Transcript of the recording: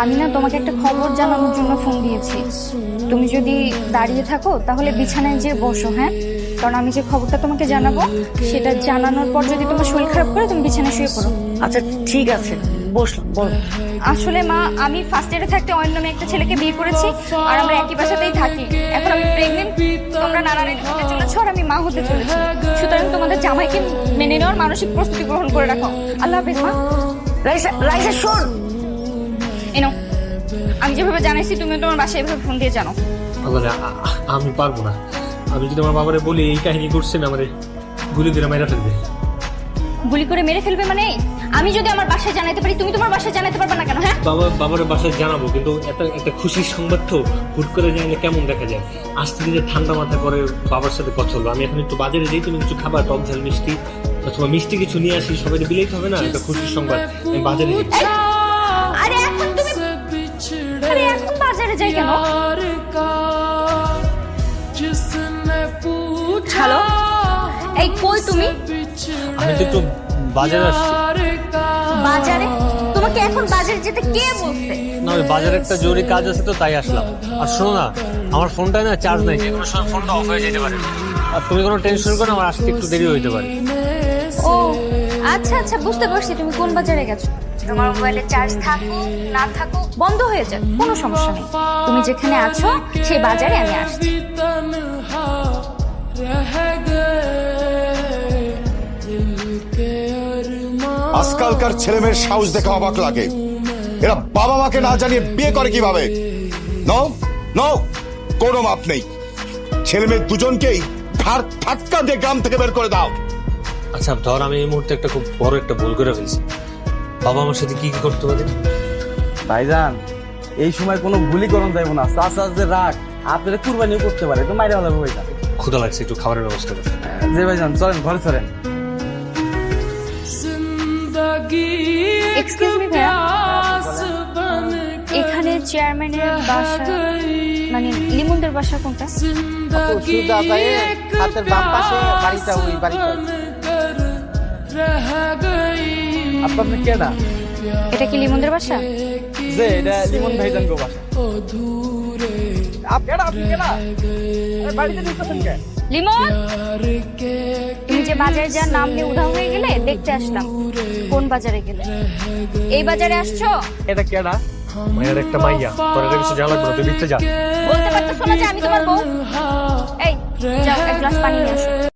আমি না তোমাকে একটা খবর জানানোর জন্য ফোন দিয়েছি। তুমি যদি দাঁড়িয়ে থাকো তাহলে বিছানায় যেয়ে বসো, হ্যাঁ? কারণ আমি যে খবরটা তোমাকে জানাবো সেটা জানানোর পর যদি তোমার শরীর খারাপ করে তুমি বিছানায় শুয়ে পড়ো। আচ্ছা ঠিক আছে, বসলাম, বল। আসলে মা, আমি ফার্স্ট ইয়ারে থাকতে অন্য মেয়ে একটা ছেলেকে বিয়ে করেছি, আর আমরা একই বাসাতেই থাকি। এখন আমি প্রেগনেন্ট, তোমরা নানার হতে চলেছো আর আমি মা হতে চলেছি। সুতরাং তোমাদের জামাইকে মেনে নেওয়ার মানসিক প্রস্তুতি গ্রহণ করে রাখো। আল্লাহ হাফেজ মা। রাইসা, রাইসা শোন। এনো, আমি যেভাবে জানাইছি তুমি তোমার বাসায় এভাবে ফোন দিয়ে জানো। আমি পারবো না। আমি যদি আমার বাবারে বলি এই কাহিনী করছেন, আমারে গুলি দিয়ে মেরে ফেলবে। গুলি করে মেরে ফেলবে মানে? আমি যদি আমার বাসায় জানাতে পারি, তুমি তোমার বাসায় জানাতে পারবে না কেন? হ্যাঁ, বাবার বাসায় জানাবো, কিন্তু একটা খুশির সংবাদ তো হুট করে জানলে কেমন দেখা যায়। আস্তে ধীরে ঠান্ডা মাথা করে বাবার সাথে কথা হলো। আমি এখন একটু বাজারে যাই, তুমি কিছু খাবার, টক ঝাল মিষ্টি অথবা মিষ্টি কিছু নিয়ে আসি, সবাই বিলেই হবে না? একটা খুশির সংবাদ, আমি বাজারে যাই। আরে এখন তুমি, আরে এখন বাজারে যাই কেন? হ্যালো, এই কই তুমি? আমি তো একটু বাজারে আসছি। বাজারে? তোমাকে এখন বাজারে যেতে কে বলছে? না, ওই বাজারে একটা জরুরি কাজ আছে তো তাই আসলাম। আর শোনো না, আমার ফোনটায় না চার্জ নাই, যে কোনো সময় ফোনটা অফ হয়ে যেতে পারে। আর তুমি কোনো টেনশন করো না, আমার আসতে একটু দেরি হইতে পারে। ও আচ্ছা আচ্ছা, বুঝতে পারছি তুমি কোন বাজারে গেছো। তোমার মোবাইলে চার্জ থাকুক না থাকুক, বন্ধ হয়ে যাক, কোনো সমস্যা নেই। তুমি যেখানে আছো সেই বাজারে আমি আসছি। আজকালকার ছেলেমেয়ের সাহস দেখে অবাক লাগে। এরা বাবা মাকে না জানিয়ে বিয়ে করে কিভাবে? নো নো, কোনো মাপ নেই। ছেলে মেয়ে দুজনকেই ঘাড় ধাক্কা দিয়ে গ্রাম থেকে বের করে দাও। আচ্ছা ধর, আমি এই মুহূর্তে একটা খুব বড় একটা ভুল করে ফেলছি। বাবা আমার সাথে কি কি করতে পারে? ভাইজান, এই সময় কোনো ভুলই করণ যাইব না। চাচা যে রাগ, আপনারা কুরবানিও করতে পারে, তো মাইরে হলাম ভাইজান। ক্ষুধা লাগছে, একটু খাবারের ব্যবস্থা করতে। যে ভাইজান চলেন, ঘরে চলেন। এক্সকিউজ মি ভাইয়া, এখানে চেয়ারম্যানের বাসা মানে লিমনদের বাসা কোনটা? সুজা যায় হাতের বাম পাশে বাড়িটা, ওই বাড়িটা। আপনি কেডা? এটা কি লিমনদের বাসা? যে এটা লিমন ভাইজান গো বাসা। আপনি কেডা? বাড়িতে ঢুকতেছেন কে? লিমন, তুমি যে বাজারে যার নাম নিয়ে উধাও হয়ে গেলে, দেখতে আসলাম। কোন বাজারে গেলে? এই বাজারে আসছো? এটা কেডা? মায়ের একটা মাইয়া, তোর এটা কিছু জানা লাগবে না, তুই দেখতে যা। বলতে পারতেছো না যে আমি তোমার বউ? এই যাও, এক গ্লাস পানি নিয়ে আসো।